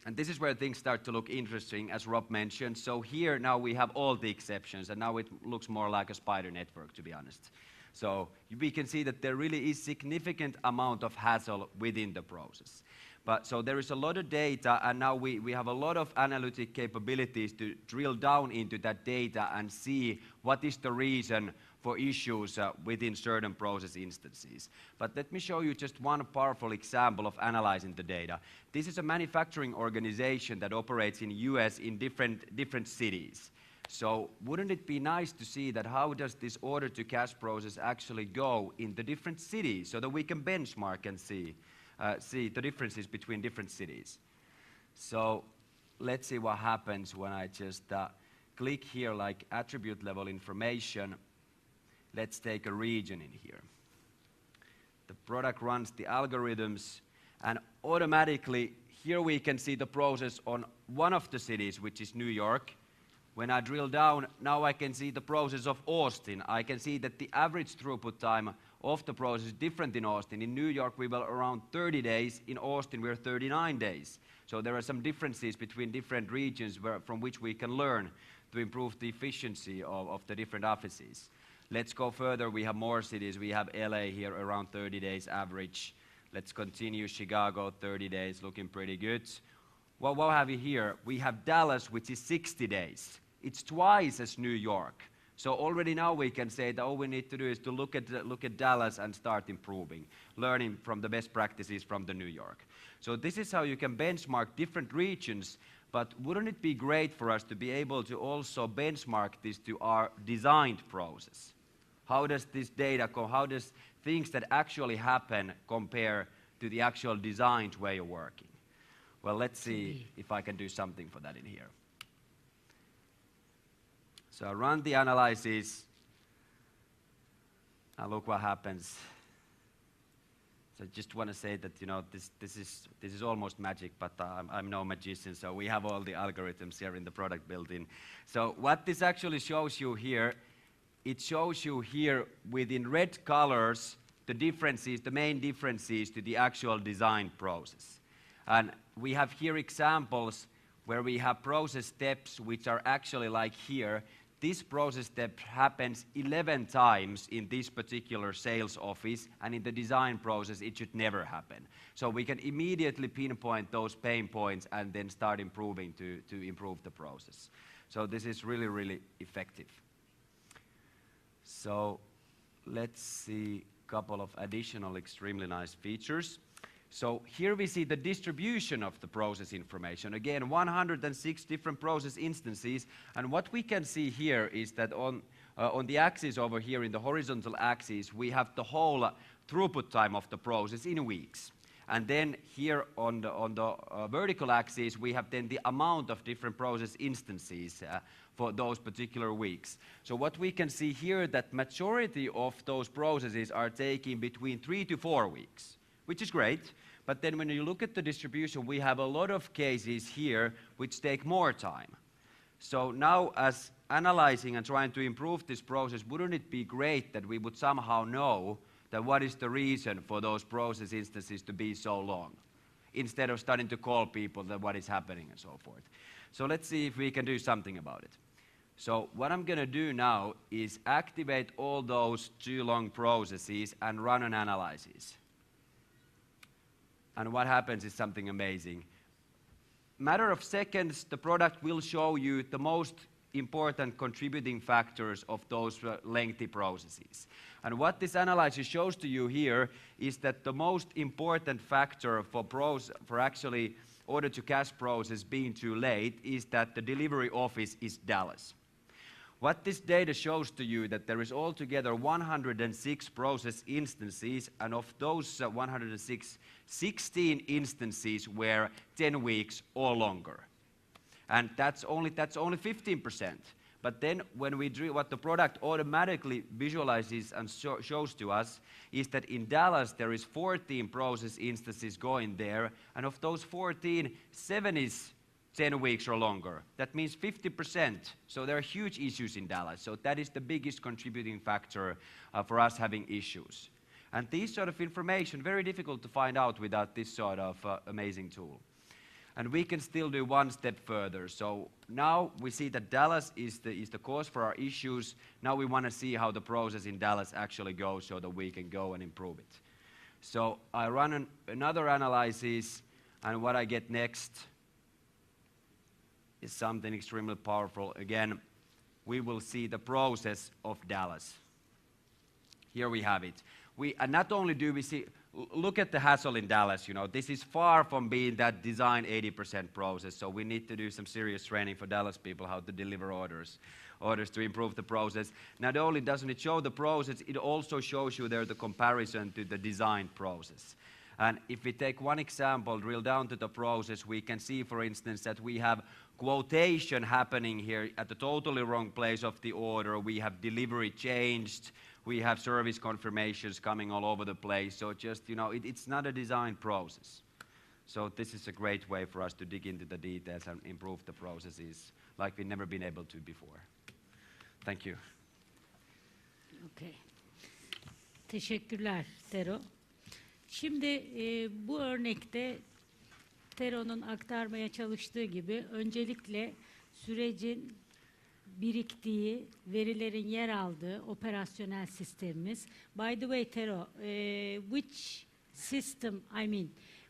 And this is where things start to look interesting, as Rob mentioned. So here now we have all the exceptions, and now it looks more like a spider network, to be honest. So we can see that there really is significant amount of hassle within the process. But so there is a lot of data, and now we have a lot of analytic capabilities to drill down into that data and see what is the reason for issues within certain process instances. But let me show you just one powerful example of analyzing the data. This is a manufacturing organization that operates in US in different cities. So wouldn't it be nice to see that how does this order to cash process actually go in the different cities so that we can benchmark and see the differences between different cities. So let's see what happens when I just click here like attribute level information. Let's take a region in here. The product runs the algorithms, and automatically here we can see the process on one of the cities, which is New York. When I drill down, now I can see the process of Austin. I can see that the average throughput time of the process is different in Austin. In New York, we were around 30 days. In Austin, we're 39 days. So there are some differences between different regions from which we can learn to improve the efficiency of the different offices. Let's go further. We have more cities. We have LA here around 30 days average. Let's continue. Chicago, 30 days, looking pretty good. Well, what have we here? We have Dallas, which is 60 days. It's twice as New York. So already now we can say that all we need to do is to look at Dallas and start improving, learning from the best practices from the New York. So this is how you can benchmark different regions, but wouldn't it be great for us to be able to also benchmark this to our designed process? How does this data how does things that actually happen compare to the actual designed way of working? Well, let's see if I can do something for that in here. So I run the analysis, and look what happens. So I just want to say that, you know, this is almost magic, but I'm no magician, so we have all the algorithms here in the product built-in. So what this actually shows you here, it shows you here within red colors the differences, the main differences to the actual design process. And we have here examples where we have process steps which are actually like here. This process step happens 11 times in this particular sales office, and in the design process it should never happen. So we can immediately pinpoint those pain points and then start improving to improve the process. So this is really, really effective. So let's see a couple of additional extremely nice features. So here we see the distribution of the process information. Again, 106 different process instances. And what we can see here is that on the axis over here, in the horizontal axis, we have the whole throughput time of the process in weeks. And then here on the vertical axis, we have then the amount of different process instances for those particular weeks. So what we can see here, that majority of those processes are taking between 3 to 4 weeks, which is great. But then when you look at the distribution, we have a lot of cases here which take more time. So now, as analyzing and trying to improve this process, wouldn't it be great that we would somehow know that what is the reason for those process instances to be so long, instead of starting to call people that what is happening and so forth. So let's see if we can do something about it. So what I'm going to do now is activate all those too long processes and run an analysis. And what happens is something amazing. Matter of seconds, the product will show you the most important contributing factors of those lengthy processes. And what this analysis shows to you here is that the most important factor for actually order to cash process being too late is that the delivery office is Dallas. What this data shows to you that there is altogether 106 process instances, and of those 106, 16 instances were 10 weeks or longer. And that's only 15%. But then when we do what the product automatically visualizes and shows to us is that in Dallas there is 14 process instances going there, and of those 14, 7 is 10 weeks or longer. That means 50%. So there are huge issues in Dallas. So that is the biggest contributing factor for us having issues. And these sort of information, very difficult to find out without this sort of amazing tool. And we can still do one step further. So now we see that Dallas is the cause for our issues. Now we want to see how the process in Dallas actually goes so that we can go and improve it. So I run another analysis, and what I get next is something extremely powerful. Again, we will see the process of Dallas. Here we have it. And not only do we see, look at the hassle in Dallas, you know, this is far from being that design 80% process, so we need to do some serious training for Dallas people how to deliver orders to improve the process. Not only doesn't it show the process, it also shows you there the comparison to the design process. And if we take one example, drill down to the process, we can see, for instance, that we have quotation happening here at the totally wrong place of the order. We have delivery changed. We have service confirmations coming all over the place. So just, you know, it's not a design process. So this is a great way for us to dig into the details and improve the processes like we've never been able to before. Thank you. Okay. Teşekkürler Tero. Şimdi bu örnekte Tero'nun aktarmaya çalıştığı gibi öncelikle sürecin biriktiği, verilerin yer aldığı operasyonel sistemimiz. By the way, Tero,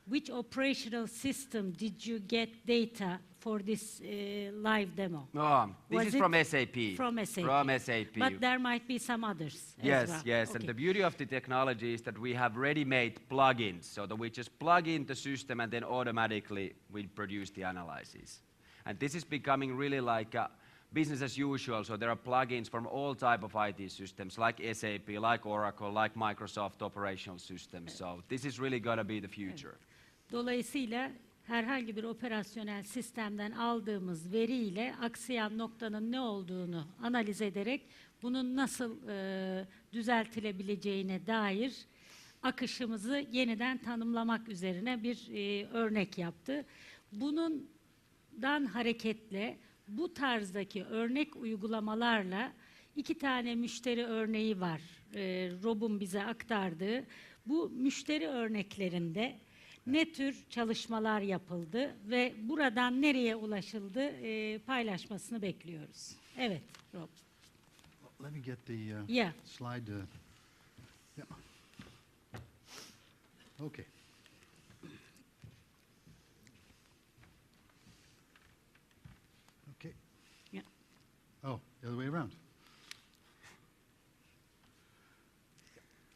which operational system did you get data for this live demo? This is from SAP. From SAP. From SAP. But there might be some others as Yes, well. yes. Okay. And the beauty of the technology is that we have ready-made plugins, so that we just plug in the system and then automatically we produce the analysis. And this is becoming really like business as usual, so there are plugins from all type of IT systems, like SAP, like Oracle, like Microsoft operational systems. So this is really going to be the future. Dolayısıyla herhangi bir operasyonel sistemden aldığımız veriyle aksayan noktanın ne olduğunu analiz ederek bunun nasıl düzeltilebileceğine dair akışımızı yeniden tanımlamak üzerine bir örnek yaptı. Bundan hareketle bu tarzdaki örnek uygulamalarla 2 tane müşteri örneği var. Rob'un bize aktardığı. Bu müşteri örneklerinde ne tür çalışmalar yapıldı ve buradan nereye ulaşıldı paylaşmasını bekliyoruz. Evet, Rob. Let me get the slide. Yeah. Okay. Okay. Yeah. Oh, the other way around.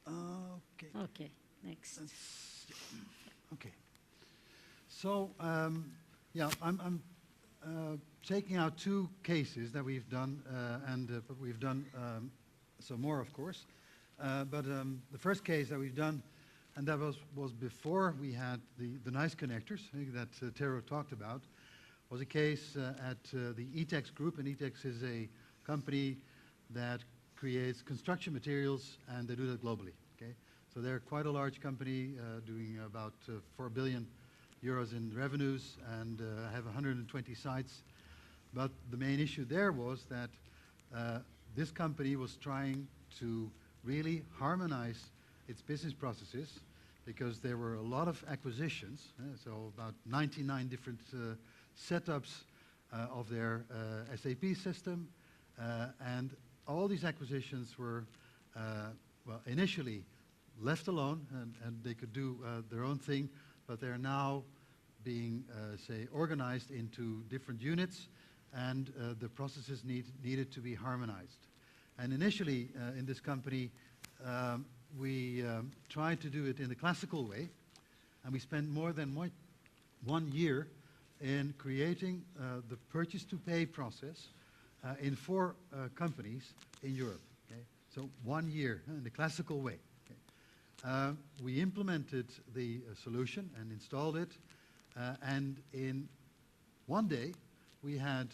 Okay. Okay, next. Okay. So, I'm taking out 2 cases that we've done, but we've done some more, of course. But the first case that we've done, and that was before we had the nice connectors that Tero talked about, was a case at the ETEX group, and ETEX is a company that creates construction materials, and they do that globally. Okay, so they're quite a large company, doing about 4 billion euros in revenues, and have 120 sites. But the main issue there was that this company was trying to really harmonize its business processes, because there were a lot of acquisitions, so about 99 different setups of their SAP system, and all these acquisitions were, initially left alone, and they could do their own thing, but they're now being, organized into different units, and the processes needed to be harmonized. And initially, in this company, we tried to do it in the classical way, and we spent more than 1 year in creating the purchase-to-pay process in 4 companies in Europe. Okay? So 1 year in the classical way. Okay? We implemented the solution and installed it, and in 1 day we had,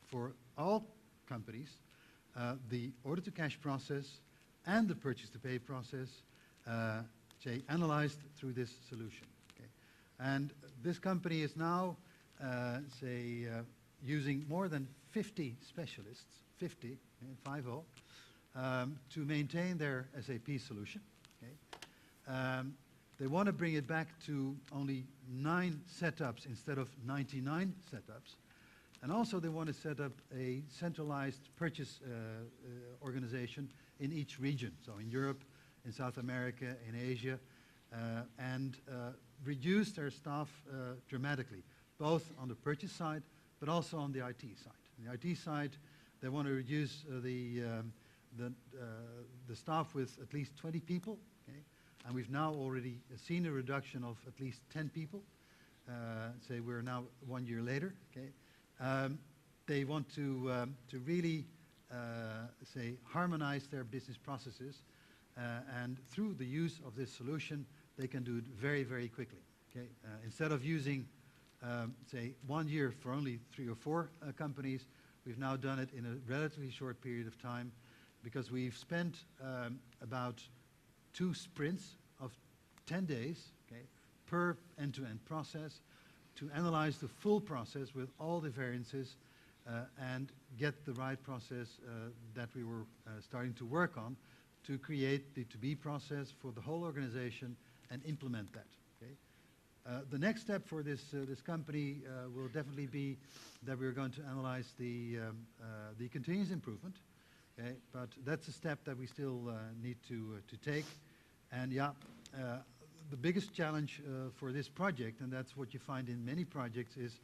for all companies, the order-to-cash process and the purchase-to-pay process analyzed through this solution. Okay? And this company is now, using more than 50 specialists, 50, to maintain their SAP solution. Okay? They want to bring it back to only 9 setups instead of 99 setups. And also they want to set up a centralized purchase organization in each region. So in Europe, in South America, in Asia, and reduce their staff dramatically, both on the purchase side, but also on the IT side. On the IT side, they want to reduce the staff with at least 20 people, okay? And we've now already seen a reduction of at least 10 people. Say we're now 1 year later, okay? They want to really say harmonize their business processes, and through the use of this solution, they can do it very, very quickly. Okay, instead of using say 1 year for only 3 or 4 companies, we've now done it in a relatively short period of time, because we've spent about 2 sprints of 10 days, okay, per end-to-end process, to analyze the full process with all the variances and get the right process that we were starting to work on to create the to-be process for the whole organization and implement that. Okay? The next step for this company will definitely be that we're going to analyze the continuous improvement. Okay? But that's a step that we still need to take. And yeah, the biggest challenge for this project, and that's what you find in many projects, is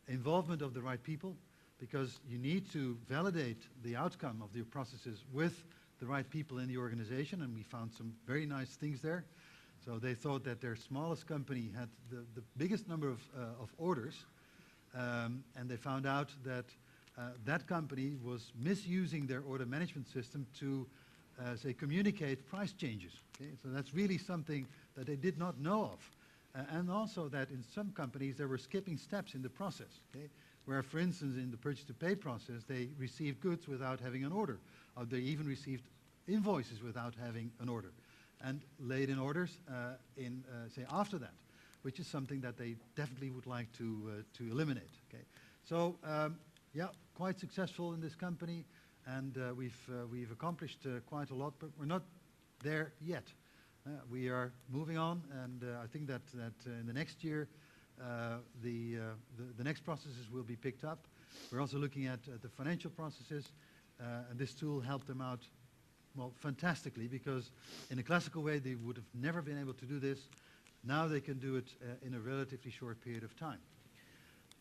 involvement of the right people, because you need to validate the outcome of your processes with the right people in the organization, and we found some very nice things there. So they thought that their smallest company had the biggest number of orders, and they found out that that company was misusing their order management system to say communicate price changes. Okay? So that's really something that they did not know of. And also that in some companies they were skipping steps in the process. Okay? Where, for instance, in the purchase-to-pay process, they received goods without having an order, or they even received invoices without having an order, and laid in orders say after that, which is something that they definitely would like to eliminate. Okay, so yeah, quite successful in this company, and we've accomplished quite a lot, but we're not there yet. We are moving on, and I think that in the next year. The next processes will be picked up. We're also looking at the financial processes, and this tool helped them out, well, fantastically, because in a classical way they would have never been able to do this. Now they can do it in a relatively short period of time.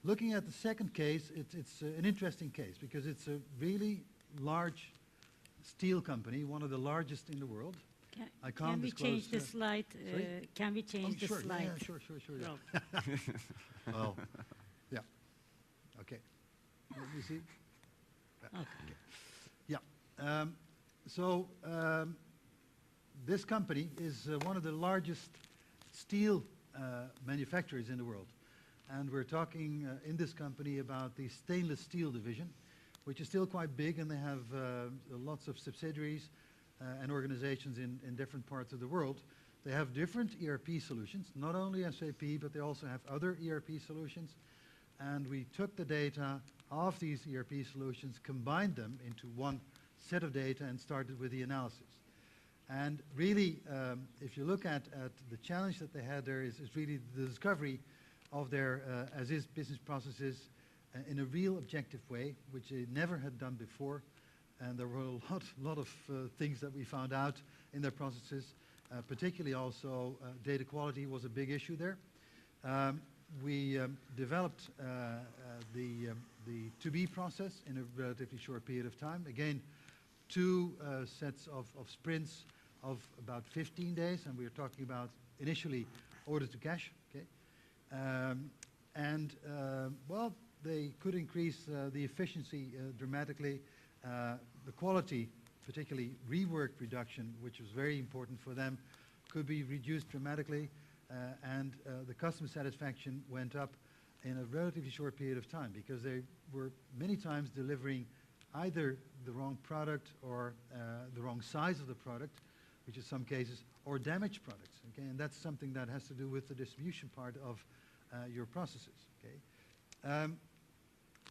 Looking at the second case, it's an interesting case, because it's a really large steel company, one of the largest in the world. Can we change the slide? Can we change the slide? Yeah, sure. Yeah. Well, yeah. Okay. Let me see. Okay. Yeah. So this company is one of the largest steel manufacturers in the world. And we're talking in this company about the stainless steel division, which is still quite big, and they have lots of subsidiaries and organizations in different parts of the world. They have different ERP solutions, not only SAP, but they also have other ERP solutions. And we took the data of these ERP solutions, combined them into one set of data, and started with the analysis. And really, if you look at the challenge that they had there, is really the discovery of their as-is business processes in a real objective way, which they never had done before. And there were a lot of things that we found out in their processes, particularly also data quality was a big issue there. We developed the to-be process in a relatively short period of time. Again, 2 sets of sprints of about 15 days, and we were talking about initially order to cash. Okay, well, they could increase the efficiency dramatically. The quality, particularly rework reduction, which was very important for them, could be reduced dramatically, and the customer satisfaction went up in a relatively short period of time, because they were many times delivering either the wrong product or the wrong size of the product, which in some cases, or damaged products. Okay, and that's something that has to do with the distribution part of your processes. Okay.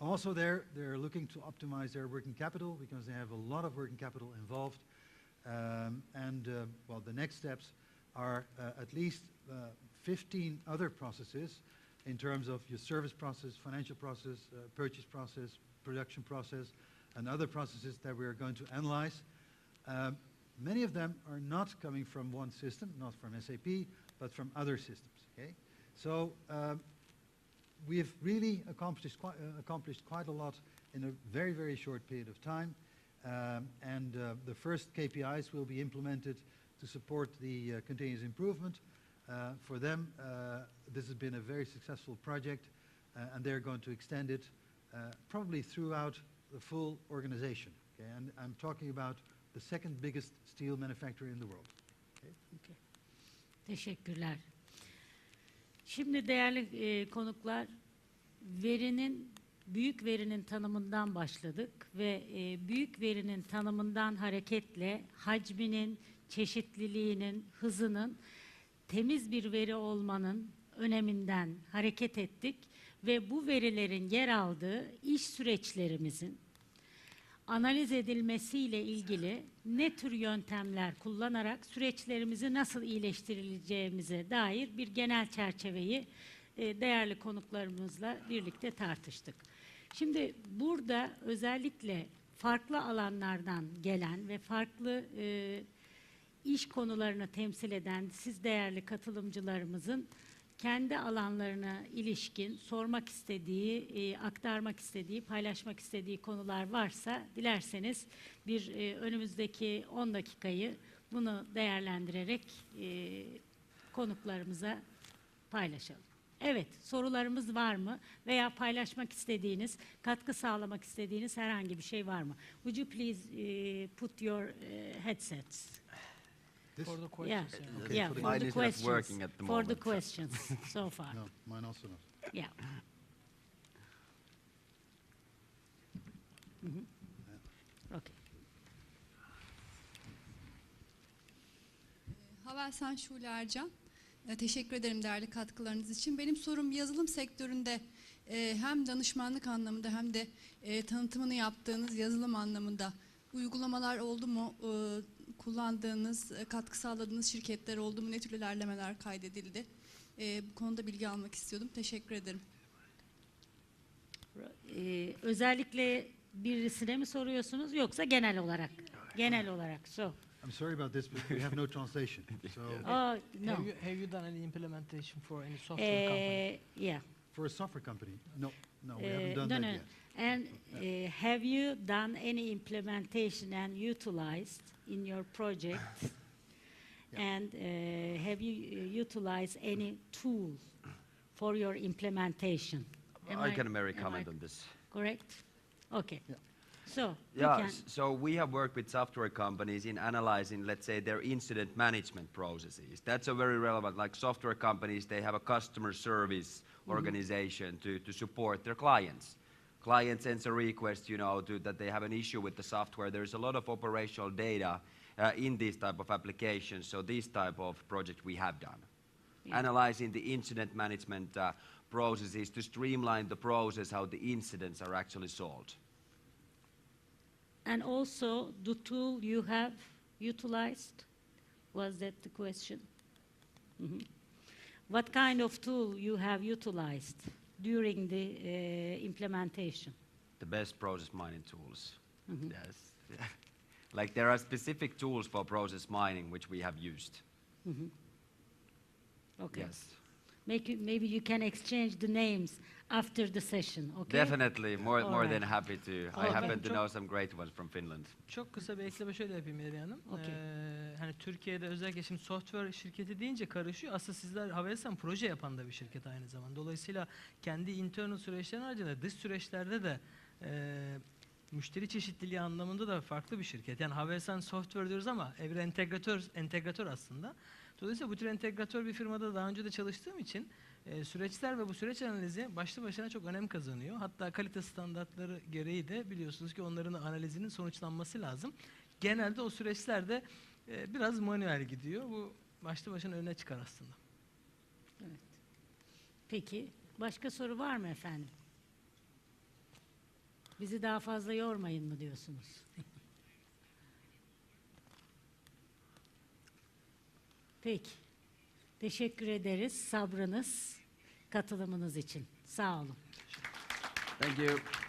Also they're looking to optimize their working capital, because they have a lot of working capital involved. Well, the next steps are at least 15 other processes in terms of your service process, financial process, purchase process, production process, and other processes that we are going to analyze. Many of them are not coming from one system, not from SAP, but from other systems. Okay? So we have really accomplished quite a lot in a very, very short period of time. And the first KPIs will be implemented to support the continuous improvement. For them, this has been a very successful project, and they're going to extend it probably throughout the full organization. Okay? And I'm talking about the second biggest steel manufacturer in the world. Okay? Okay. Teşekkürler. Şimdi değerli konuklar, büyük verinin tanımından başladık ve büyük verinin tanımından hareketle hacminin, çeşitliliğinin, hızının, temiz bir veri olmanın öneminden hareket ettik ve bu verilerin yer aldığı iş süreçlerimizin analiz edilmesiyle ilgili ne tür yöntemler kullanarak süreçlerimizi nasıl iyileştirileceğimize dair bir genel çerçeveyi değerli konuklarımızla birlikte tartıştık. Şimdi burada özellikle farklı alanlardan gelen ve farklı iş konularını temsil eden siz değerli katılımcılarımızın kendi alanlarına ilişkin sormak istediği, aktarmak istediği, paylaşmak istediği konular varsa dilerseniz önümüzdeki 10 dakikayı bunu değerlendirerek konuklarımıza paylaşalım. Evet, sorularımız var mı? Veya paylaşmak istediğiniz, katkı sağlamak istediğiniz herhangi bir şey var mı? Would you please put your headsets? For the questions. Yeah, Okay, yeah, for the for the Mine is not questions. working at the For the moment. questions so far. No, mine also not. Yeah. Okay. Havelsan Şule Ercan. Teşekkür ederim değerli katkılarınız için. Benim sorum yazılım sektöründe hem danışmanlık anlamında hem de tanıtımını yaptığınız yazılım anlamında uygulamalar oldu mu? Kullandığınız, katkı sağladığınız şirketler oldu mu? Ne tür ilerlemeler kaydedildi? Bu konuda bilgi almak istiyordum. Teşekkür ederim. Özellikle birisine mi soruyorsunuz yoksa genel olarak? Genel olarak. So. I'm sorry about this, but we have no translation. So Oh, no. Have you done any implementation for any software company? Yeah. for a software company, no, we haven't done no, that no. yet. And have you done any implementation and utilized in your project? And have you utilized any tool for your implementation? I can Mary comment on this. Correct? Okay. Yeah. So, you Yeah, can, so we have worked with software companies in analyzing, let's say, their incident management processes. That's a very relevant, like software companies, they have a customer service organization to support their clients. Client sends a request, that they have an issue with the software. There's a lot of operational data in these type of applications, so this type of project we have done. Yeah. Analyzing the incident management processes to streamline the process, how the incidents are actually solved. and also the tool you have utilized? Was that the question? What kind of tool you have utilized during the implementation? The best process mining tools. Yes. Like there are specific tools for process mining which we have used. Okay. Yes. Maybe you can exchange the names after the session, okay? Definitely, more All than right. happy to. I Okay. happen to know some great ones from Finland. Çok kısa bir ekleme şöyle yapayım Meri Hanım. Okey. Hani Türkiye'de özellikle şimdi software şirketi deyince karışıyor. Aslında sizler Havelsan proje yapan da bir şirket aynı zamanda. Dolayısıyla kendi internal süreçlerin haricinde dış süreçlerde de müşteri çeşitliliği anlamında da farklı bir şirket. Yani Havelsan software diyoruz ama bir entegratör aslında. Dolayısıyla bu tür entegratör bir firmada daha önce de çalıştığım için süreçler ve bu süreç analizi başlı başına çok önem kazanıyor. Hatta kalite standartları gereği de biliyorsunuz ki onların analizinin sonuçlanması lazım. Genelde o süreçlerde biraz manuel gidiyor. Bu başlı başına öne çıkar aslında. Evet. Peki, başka soru var mı efendim? Bizi daha fazla yormayın mı diyorsunuz? Peki. Teşekkür ederiz sabrınız, katılımınız için. Sağ olun. Thank you.